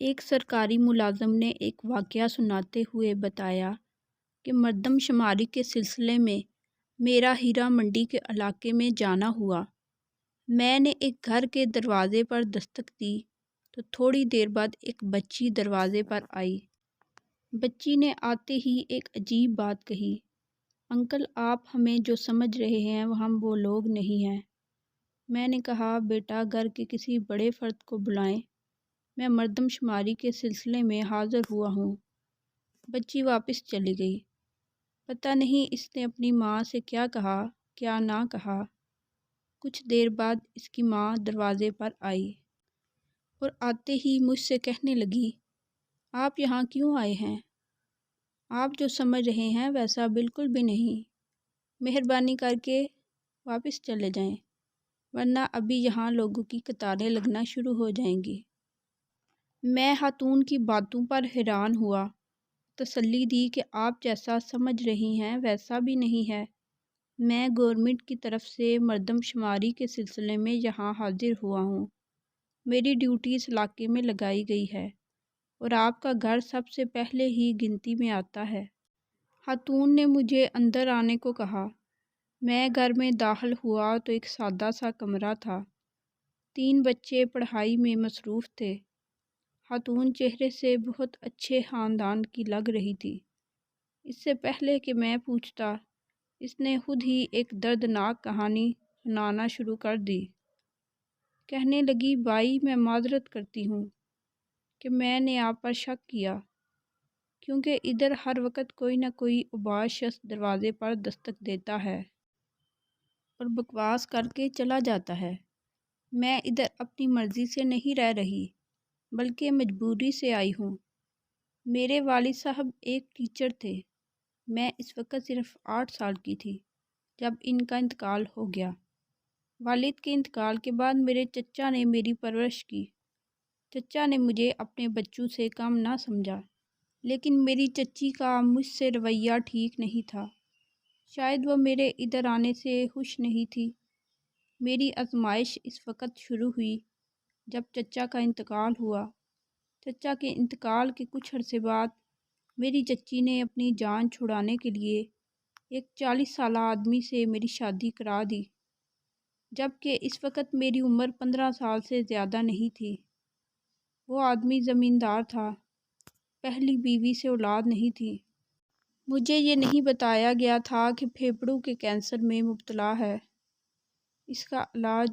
ایک سرکاری ملازم نے ایک واقعہ سناتے ہوئے بتایا کہ مردم شماری کے سلسلے میں میرا ہیرا منڈی کے علاقے میں جانا ہوا۔ میں نے ایک گھر کے دروازے پر دستک دی تو تھوڑی دیر بعد ایک بچی دروازے پر آئی۔ بچی نے آتے ہی ایک عجیب بات کہی، انکل آپ ہمیں جو سمجھ رہے ہیں ہم وہ لوگ نہیں ہیں۔ میں نے کہا بیٹا گھر کے کسی بڑے فرد کو بلائیں، میں مردم شماری کے سلسلے میں حاضر ہوا ہوں۔ بچی واپس چلی گئی۔ پتہ نہیں اس نے اپنی ماں سے کیا کہا کیا نہ کہا۔ کچھ دیر بعد اس کی ماں دروازے پر آئی اور آتے ہی مجھ سے کہنے لگی، آپ یہاں کیوں آئے ہیں؟ آپ جو سمجھ رہے ہیں ویسا بالکل بھی نہیں۔ مہربانی کر کے واپس چلے جائیں، ورنہ ابھی یہاں لوگوں کی قطاریں لگنا شروع ہو جائیں گی۔ میں خاتون کی باتوں پر حیران ہوا، تسلی دی کہ آپ جیسا سمجھ رہی ہیں ویسا بھی نہیں ہے۔ میں گورنمنٹ کی طرف سے مردم شماری کے سلسلے میں یہاں حاضر ہوا ہوں۔ میری ڈیوٹی اس علاقے میں لگائی گئی ہے اور آپ کا گھر سب سے پہلے ہی گنتی میں آتا ہے۔ خاتون نے مجھے اندر آنے کو کہا۔ میں گھر میں داخل ہوا تو ایک سادہ سا کمرہ تھا۔ 3 بچے پڑھائی میں مصروف تھے۔ خاتون چہرے سے بہت اچھے خاندان کی لگ رہی تھی۔ اس سے پہلے کہ میں پوچھتا، اس نے خود ہی ایک دردناک کہانی سنانا شروع کر دی۔ کہنے لگی بھائی میں معذرت کرتی ہوں کہ میں نے آپ پر شک کیا، کیونکہ ادھر ہر وقت کوئی نہ کوئی اباش شخص دروازے پر دستک دیتا ہے اور بکواس کر کے چلا جاتا ہے۔ میں ادھر اپنی مرضی سے نہیں رہ رہی بلکہ مجبوری سے آئی ہوں۔ میرے والد صاحب ایک ٹیچر تھے۔ میں اس وقت صرف 8 سال کی تھی جب ان کا انتقال ہو گیا۔ والد کے انتقال کے بعد میرے چچا نے میری پرورش کی۔ چچا نے مجھے اپنے بچوں سے کم نہ سمجھا، لیکن میری چچی کا مجھ سے رویہ ٹھیک نہیں تھا۔ شاید وہ میرے ادھر آنے سے خوش نہیں تھی۔ میری آزمائش اس وقت شروع ہوئی جب چچا کا انتقال ہوا۔ چچا کے انتقال کے کچھ عرصے بعد میری چچی نے اپنی جان چھڑانے کے لیے ایک 40 سالہ آدمی سے میری شادی کرا دی، جبکہ اس وقت میری عمر 15 سال سے زیادہ نہیں تھی۔ وہ آدمی زمیندار تھا، پہلی بیوی سے اولاد نہیں تھی۔ مجھے یہ نہیں بتایا گیا تھا کہ پھیپھڑوں کے کینسر میں مبتلا ہے۔ اس کا علاج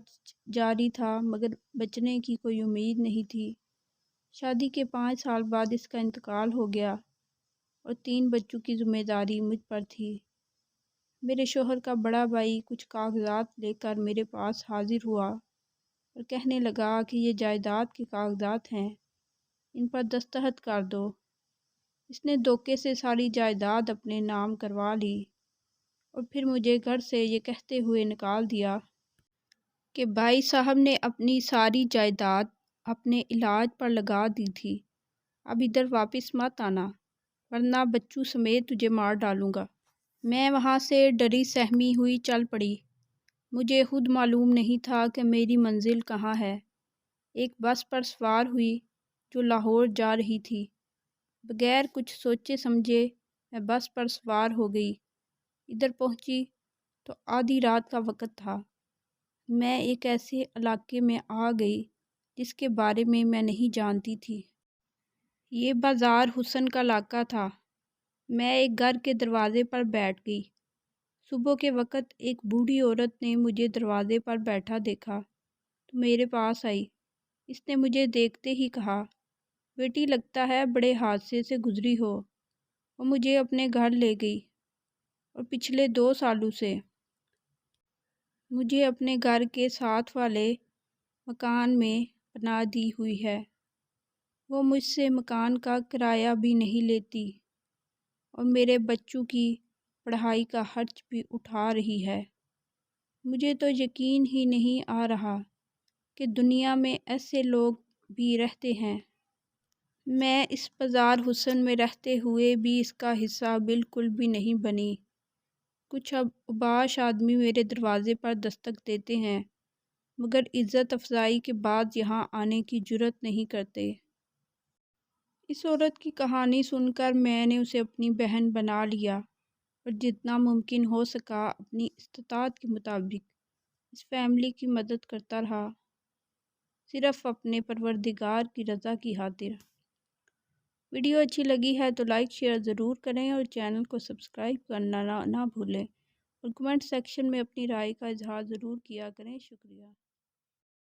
جاری تھا مگر بچنے کی کوئی امید نہیں تھی۔ شادی کے 5 سال بعد اس کا انتقال ہو گیا اور 3 بچوں کی ذمہ داری مجھ پر تھی۔ میرے شوہر کا بڑا بھائی کچھ کاغذات لے کر میرے پاس حاضر ہوا اور کہنے لگا کہ یہ جائیداد کے کاغذات ہیں، ان پر دستخط کر دو۔ اس نے دھوکے سے ساری جائیداد اپنے نام کروا لی اور پھر مجھے گھر سے یہ کہتے ہوئے نکال دیا کہ بھائی صاحب نے اپنی ساری جائیداد اپنے علاج پر لگا دی تھی، اب ادھر واپس مت آنا ورنہ بچوں سمیت تجھے مار ڈالوں گا۔ میں وہاں سے ڈری سہمی ہوئی چل پڑی۔ مجھے خود معلوم نہیں تھا کہ میری منزل کہاں ہے۔ ایک بس پر سوار ہوئی جو لاہور جا رہی تھی۔ بغیر کچھ سوچے سمجھے میں بس پر سوار ہو گئی۔ ادھر پہنچی تو آدھی رات کا وقت تھا۔ میں ایک ایسے علاقے میں آ گئی جس کے بارے میں نہیں جانتی تھی۔ یہ بازار حسن کا علاقہ تھا۔ میں ایک گھر کے دروازے پر بیٹھ گئی۔ صبح کے وقت ایک بوڑھی عورت نے مجھے دروازے پر بیٹھا دیکھا تو میرے پاس آئی۔ اس نے مجھے دیکھتے ہی کہا، بیٹی لگتا ہے بڑے حادثے سے گزری ہو۔ وہ مجھے اپنے گھر لے گئی اور پچھلے 2 سالوں سے مجھے اپنے گھر کے ساتھ والے مکان میں پناہ دی ہوئی ہے۔ وہ مجھ سے مکان کا کرایہ بھی نہیں لیتی اور میرے بچوں کی پڑھائی کا خرچ بھی اٹھا رہی ہے۔ مجھے تو یقین ہی نہیں آ رہا کہ دنیا میں ایسے لوگ بھی رہتے ہیں۔ میں اس بازار حسن میں رہتے ہوئے بھی اس کا حصہ بالکل بھی نہیں بنی۔ کچھ اوباش آدمی میرے دروازے پر دستک دیتے ہیں مگر عزت افزائی کے بعد یہاں آنے کی جرات نہیں کرتے۔ اس عورت کی کہانی سن کر میں نے اسے اپنی بہن بنا لیا اور جتنا ممکن ہو سکا اپنی استطاعت کے مطابق اس فیملی کی مدد کرتا رہا، صرف اپنے پروردگار کی رضا کی خاطر۔ ویڈیو اچھی لگی ہے تو لائک شیئر ضرور کریں اور چینل کو سبسکرائب کرنا نہ بھولیں اور کمنٹ سیکشن میں اپنی رائے کا اظہار ضرور کیا کریں۔ شکریہ۔